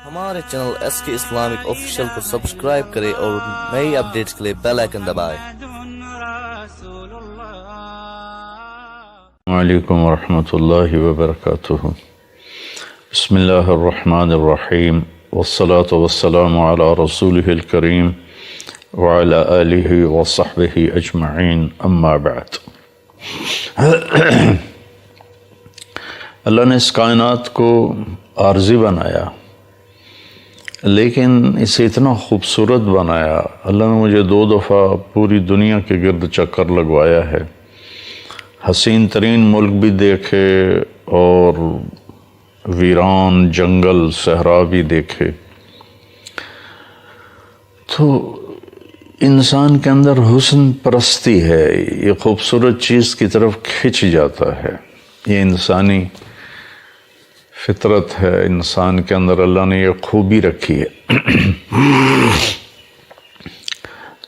ہمارے channel S کے Islamic official کو سبسکرائب کریں اور نئی اپڈیٹس کے لیے بیل آئکن دبائیں۔ السلام علیکم ورحمۃ اللہ وبرکاتہ۔ بسم اللہ الرحمن الرحیم والصلاة والسلام علی رسولہ الکریم وعلی آلہ وصحبہ اجمعین، اما بعد۔ اللہ نے اس کائنات کو عارضی بنایا، لیکن اسے اتنا خوبصورت بنایا۔ اللہ نے مجھے 2 دفعہ پوری دنیا کے گرد چکر لگوایا ہے، حسین ترین ملک بھی دیکھے اور ویران جنگل صحرا بھی دیکھے۔ تو انسان کے اندر حسن پرستی ہے، یہ خوبصورت چیز کی طرف کھنچ جاتا ہے، یہ انسانی فطرت ہے، انسان کے اندر اللہ نے یہ خوبی رکھی ہے۔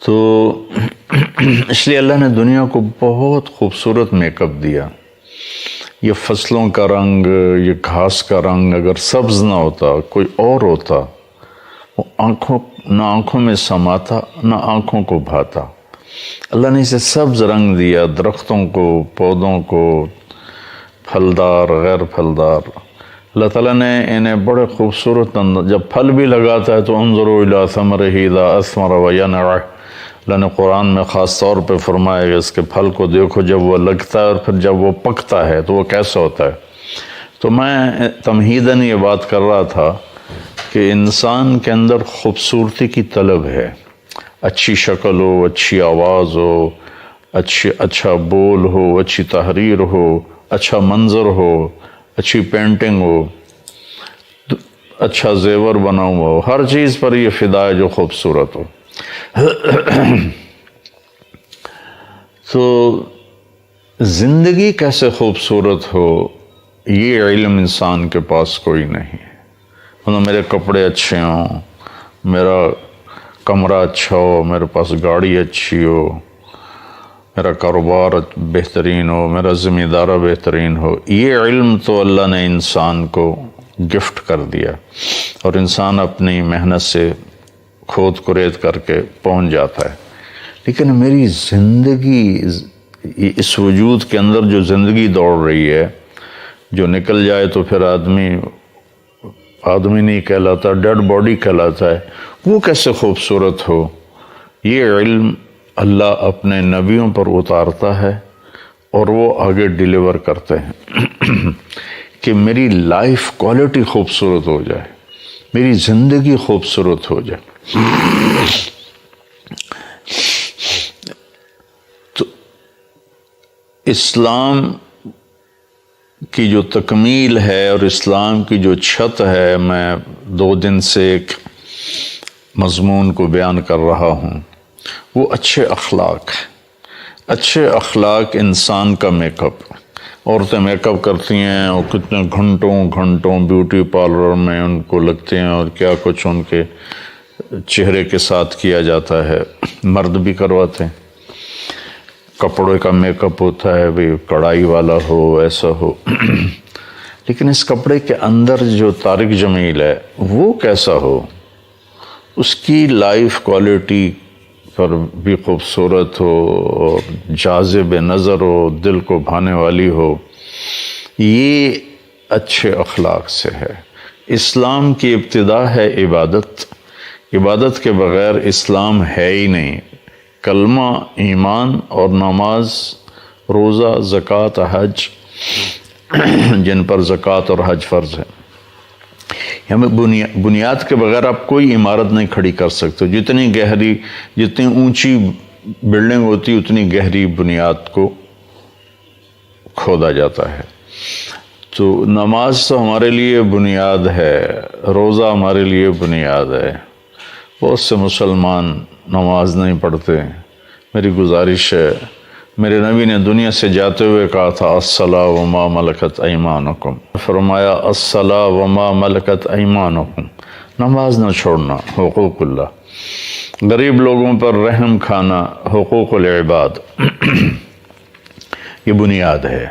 تو اس لیے اللہ نے دنیا کو بہت خوبصورت میک اپ دیا۔ یہ فصلوں کا رنگ، یہ گھاس کا رنگ اگر سبز نہ ہوتا، کوئی اور ہوتا، وہ نہ آنکھوں میں سماتا نہ آنکھوں کو بھاتا۔ اللہ نے اسے سبز رنگ دیا، درختوں کو، پودوں کو، پھلدار غیر پھلدار۔ اللہ تعالیٰ نے انہیں بڑے خوبصورت جب پھل بھی لگاتا ہے تو انظروا الی ثمرہ اذا اثمر وینع، اللہ نے قرآن میں خاص طور پہ فرمایا کہ اس کے پھل کو دیکھو جب وہ لگتا ہے اور پھر جب وہ پکتا ہے تو وہ کیسا ہوتا ہے۔ تو میں تمہیداً یہ بات کر رہا تھا کہ انسان کے اندر خوبصورتی کی طلب ہے، اچھی شکل ہو، اچھی آواز ہو، اچھا بول ہو، اچھی تحریر ہو، اچھا منظر ہو، اچھی پینٹنگ ہو، اچھا زیور بنا ہوا ہو، ہر چیز پر یہ فدا ہے جو خوبصورت ہو۔ تو زندگی کیسے خوبصورت ہو، یہ علم انسان کے پاس کوئی نہیں۔ مطلب میرے کپڑے اچھے ہوں، میرا کمرہ اچھا ہو، میرے پاس گاڑی اچھی ہو، میرا کاروبار بہترین ہو، میرا ذمہ دارہ بہترین ہو، یہ علم تو اللہ نے انسان کو گفٹ کر دیا اور انسان اپنی محنت سے کھود کرید کر کے پہنچ جاتا ہے۔ لیکن میری زندگی، اس وجود کے اندر جو زندگی دوڑ رہی ہے، جو نکل جائے تو پھر آدمی نہیں کہلاتا، ڈیڈ باڈی کہلاتا ہے، وہ کیسے خوبصورت ہو، یہ علم اللہ اپنے نبیوں پر اتارتا ہے اور وہ آگے ڈیلیور کرتے ہیں کہ میری لائف کوالٹی خوبصورت ہو جائے، میری زندگی خوبصورت ہو جائے۔ تو اسلام کی جو تکمیل ہے اور اسلام کی جو چھت ہے، میں 2 دن سے ایک مضمون کو بیان کر رہا ہوں، وہ اچھے اخلاق ہے۔ اچھے اخلاق انسان کا میک اپ۔ عورتیں میک اپ کرتی ہیں اور کتنے گھنٹوں بیوٹی پارلر میں ان کو لگتے ہیں اور کیا کچھ ان کے چہرے کے ساتھ کیا جاتا ہے۔ مرد بھی کرواتے ہیں، کپڑے کا میک اپ ہوتا ہے، بھی کڑھائی والا ہو، ایسا ہو۔ لیکن اس کپڑے کے اندر جو طارق جمیل ہے وہ کیسا ہو، اس کی لائف کوالٹی پر بھی خوبصورت ہو اور جاذب نظر ہو، دل کو بھانے والی ہو، یہ اچھے اخلاق سے ہے۔ اسلام کی ابتدا ہے عبادت، عبادت کے بغیر اسلام ہے ہی نہیں۔ کلمہ، ایمان اور نماز، روزہ، زکوٰۃ، حج، جن پر زکوٰۃ اور حج فرض ہے، ہمیں بنیاد کے بغیر آپ کوئی عمارت نہیں کھڑی کر سکتے۔ جتنی اونچی بلڈنگ ہوتی اتنی گہری بنیاد کو کھودا جاتا ہے۔ تو نماز تو ہمارے لیے بنیاد ہے، روزہ ہمارے لیے بنیاد ہے۔ بہت سے مسلمان نماز نہیں پڑھتے۔ میری گزارش ہے، میرے نبی نے دنیا سے جاتے ہوئے کہا تھا الصلاۃ وما ملکت ایمانکم، فرمایا الصلاۃ وما ملکت ایمانکم، نماز نہ چھوڑنا، حقوق اللہ، غریب لوگوں پر رحم کھانا، حقوق العباد، یہ بنیاد ہے۔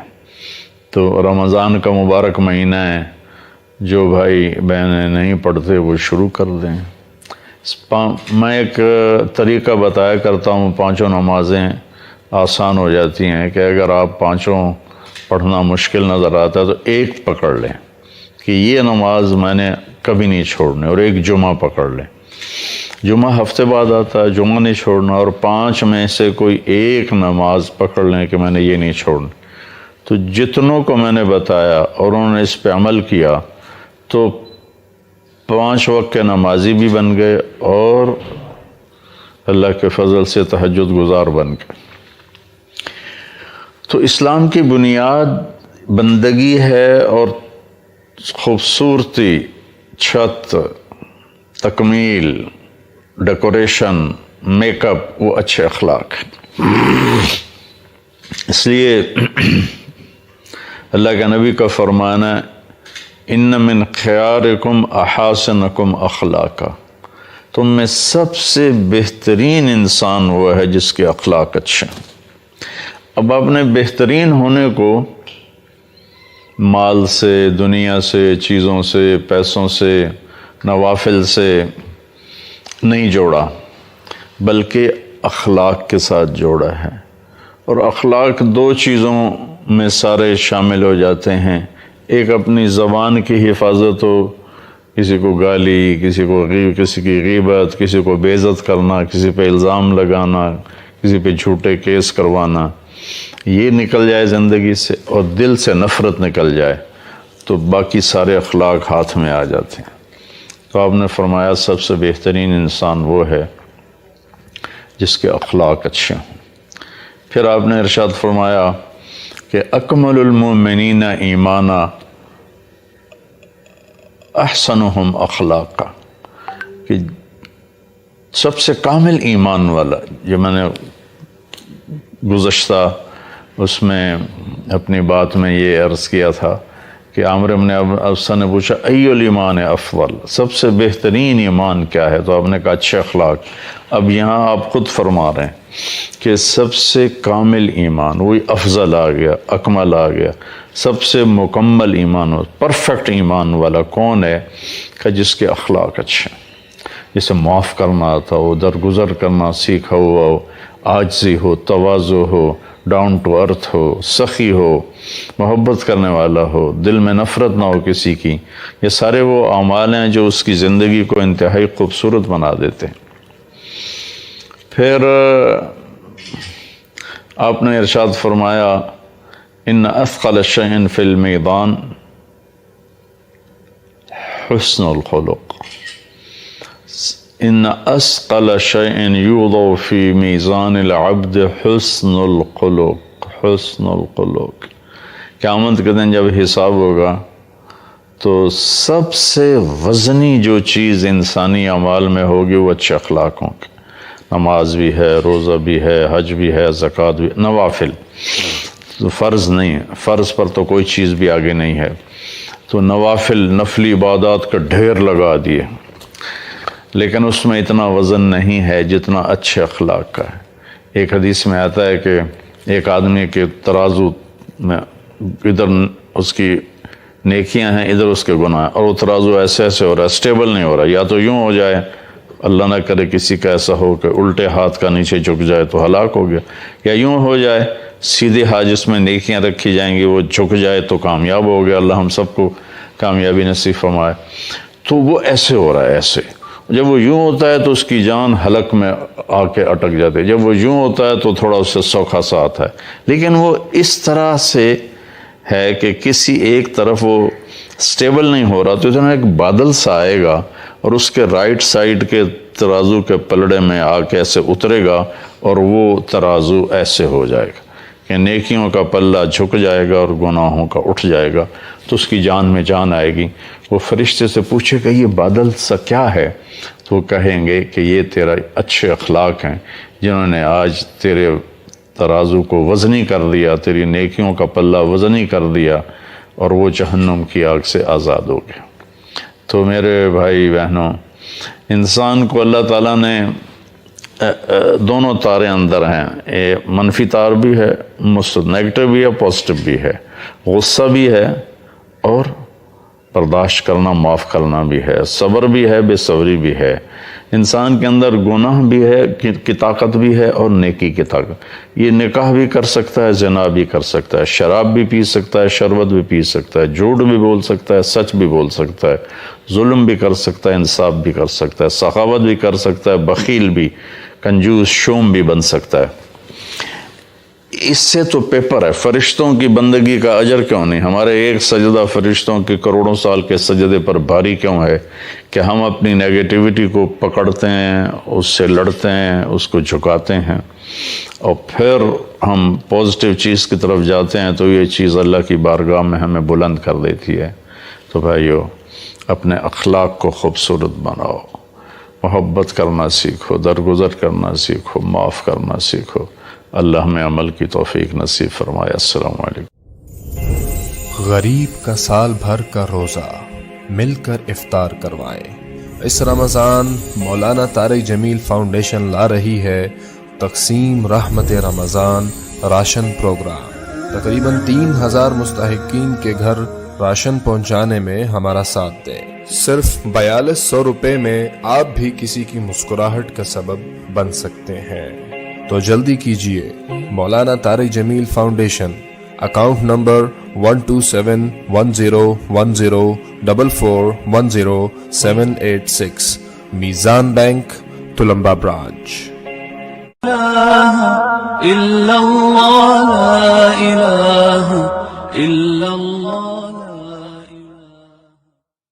تو رمضان کا مبارک مہینہ ہے، جو بھائی بہنیں نہیں پڑھتے وہ شروع کر دیں۔ میں ایک طریقہ بتایا کرتا ہوں، 5 نمازیں آسان ہو جاتی ہیں کہ اگر آپ 5 پڑھنا مشکل نظر آتا ہے تو ایک پکڑ لیں کہ یہ نماز میں نے کبھی نہیں چھوڑنی، اور ایک جمعہ پکڑ لیں، جمعہ ہفتے بعد آتا ہے، جمعہ نہیں چھوڑنا، اور 5 میں سے کوئی ایک نماز پکڑ لیں کہ میں نے یہ نہیں چھوڑنی۔ تو جتنوں کو میں نے بتایا اور انہوں نے اس پہ عمل کیا تو 5 وقت کے نمازی بھی بن گئے اور اللہ کے فضل سے تہجد گزار بن گئے۔ تو اسلام کی بنیاد بندگی ہے، اور خوبصورتی، چھت، تکمیل، ڈیکوریشن، میک اپ، وہ اچھے اخلاق ہیں۔ اس لیے اللہ کے نبی کا فرمانا ہے ان من خیارکم احاسنکم اخلاقا، تم میں سب سے بہترین انسان وہ ہے جس کے اخلاق اچھے ہیں۔ اب آپ نے بہترین ہونے کو مال سے، دنیا سے، چیزوں سے، پیسوں سے، نوافل سے نہیں جوڑا، بلکہ اخلاق کے ساتھ جوڑا ہے۔ اور اخلاق 2 چیزوں میں سارے شامل ہو جاتے ہیں، ایک اپنی زبان کی حفاظت ہو، کسی کو گالی، کسی کی غیبت، کسی کو بے عزت کرنا، کسی پہ الزام لگانا، کسی پہ جھوٹے کیس کروانا، یہ نکل جائے زندگی سے، اور دل سے نفرت نکل جائے تو باقی سارے اخلاق ہاتھ میں آ جاتے ہیں۔ تو آپ نے فرمایا سب سے بہترین انسان وہ ہے جس کے اخلاق اچھے ہوں۔ پھر آپ نے ارشاد فرمایا کہ اکمل المؤمنین ایمانا احسنہم اخلاقا، کہ سب سے کامل ایمان والا، جو میں نے گزشتہ اس میں اپنی بات میں یہ عرض کیا تھا کہ عامر بن ابسہ نے پوچھا ای الایمان افضل، سب سے بہترین ایمان کیا ہے؟ تو آپ نے کہا اچھے اخلاق۔ اب یہاں آپ خود فرما رہے ہیں کہ سب سے کامل ایمان، وہی افضل آ گیا، اکمل آ گیا، سب سے مکمل ایمان، پرفیکٹ ایمان والا کون ہے؟ کہ جس کے اخلاق اچھے ہیں، جسے معاف کرنا آتا ہو، درگزر کرنا سیکھا ہوا ہو، عاجزی ہو، تواضع ہو، ڈاؤن ٹو ارتھ ہو، سخی ہو، محبت کرنے والا ہو، دل میں نفرت نہ ہو کسی کی۔ یہ سارے وہ اعمال ہیں جو اس کی زندگی کو انتہائی خوبصورت بنا دیتے ہیں۔ پھر آپ نے ارشاد فرمایا ان اثقل شیء فی المیزان حسن الخلق، ان اثقل شیء یوضع فی میزان العبد حسن الخلق، حسن الخلق۔ قیامت کے دن جب حساب ہوگا تو سب سے وزنی جو چیز انسانی اعمال میں ہوگی وہ اچھے اخلاق ہوں گے۔ نماز بھی ہے، روزہ بھی ہے، حج بھی ہے، زکوٰۃ بھی، نوافل تو فرض نہیں ہے، فرض پر تو کوئی چیز بھی آگے نہیں ہے، تو نوافل، نفلی عبادات کا ڈھیر لگا دیے، لیکن اس میں اتنا وزن نہیں ہے جتنا اچھے اخلاق کا ہے۔ ایک حدیث میں آتا ہے کہ ایک آدمی کے ترازو میں ادھر اس کی نیکیاں ہیں، ادھر اس کے گناہ ہیں، اور وہ ترازو ایسے ہو رہا ہے، اسٹیبل نہیں ہو رہا، یا تو یوں ہو جائے، اللہ نہ کرے کسی کا ایسا ہو کہ الٹے ہاتھ کا نیچے جھک جائے تو ہلاک ہو گیا، یا یوں ہو جائے سیدھے ہاتھ جس میں نیکیاں رکھی جائیں گی وہ جھک جائے تو کامیاب ہو گیا، اللہ ہم سب کو کامیابی نصیب فرمائے۔ تو وہ ایسے ہو رہا ہے، ایسے جب وہ یوں ہوتا ہے تو اس کی جان حلق میں آ کے اٹک جاتی ہے، جب وہ یوں ہوتا ہے تو تھوڑا اس سے سوکھا سا آتا ہے، لیکن وہ اس طرح سے ہے کہ کسی ایک طرف وہ سٹیبل نہیں ہو رہا، تو اتنا ایک بادل سا آئے گا اور اس کے رائٹ سائڈ کے ترازو کے پلڑے میں آ کے ایسے اترے گا اور وہ ترازو ایسے ہو جائے گا کہ نیکیوں کا پلہ جھک جائے گا اور گناہوں کا اٹھ جائے گا، تو اس کی جان میں جان آئے گی۔ وہ فرشتے سے پوچھے کہ یہ بادل سا کیا ہے؟ تو وہ کہیں گے کہ یہ تیرا اچھے اخلاق ہیں جنہوں نے آج تیرے ترازو کو وزنی کر دیا، تیری نیکیوں کا پلہ وزنی کر دیا، اور وہ جہنم کی آگ سے آزاد ہو گیا۔ تو میرے بھائی بہنوں، انسان کو اللہ تعالیٰ نے دونوں تارے اندر ہیں، منفی تار بھی ہے، مثبت نیگیٹو بھی ہے، پازیٹیو بھی ہے، غصہ بھی ہے اور برداشت کرنا معاف کرنا بھی ہے، صبر بھی ہے، بے صبری بھی ہے، انسان کے اندر گناہ بھی ہے کی طاقت بھی ہے اور نیکی کی طاقت۔ یہ نکاح بھی کر سکتا ہے، زنا بھی کر سکتا ہے، شراب بھی پی سکتا ہے، شربت بھی پی سکتا ہے، جھوٹ بھی بول سکتا ہے، سچ بھی بول سکتا ہے، ظلم بھی کر سکتا ہے، انصاف بھی کر سکتا ہے، سخاوت بھی کر سکتا ہے، بخیل بھی، کنجوس شوم بھی بن سکتا ہے۔ اس سے تو پیپر ہے، فرشتوں کی بندگی کا اجر کیوں نہیں؟ ہمارے ایک سجدہ فرشتوں کے کروڑوں سال کے سجدے پر بھاری کیوں ہے کہ ہم اپنی نیگیٹیوٹی کو پکڑتے ہیں، اس سے لڑتے ہیں، اس کو جھکاتے ہیں، اور پھر ہم پازیٹیو چیز کی طرف جاتے ہیں تو یہ چیز اللہ کی بارگاہ میں ہمیں بلند کر دیتی ہے۔ تو بھائیو، اپنے اخلاق کو خوبصورت بناؤ، محبت کرنا سیکھو، درگزر کرنا سیکھو، معاف کرنا سیکھو۔ اللہ ہمیں عمل کی توفیق نصیب فرمائے۔ السلام علیکم۔ غریب کا سال بھر کا روزہ مل کر افطار کروائیں۔ اس رمضان مولانا طارق جمیل فاؤنڈیشن لا رہی ہے تقسیم رحمت رمضان راشن پروگرام۔ تقریباً 3000 مستحقین کے گھر راشن پہنچانے میں ہمارا ساتھ دیں۔ صرف 4200 روپے میں آپ بھی کسی کی مسکراہٹ کا سبب بن سکتے ہیں، تو جلدی کیجیے۔ مولانا طارق جمیل فاؤنڈیشن، اکاؤنٹ نمبر 127101044100786، میزان بینک، تلمبا برانچ۔ إلا الله لا إله إلا الله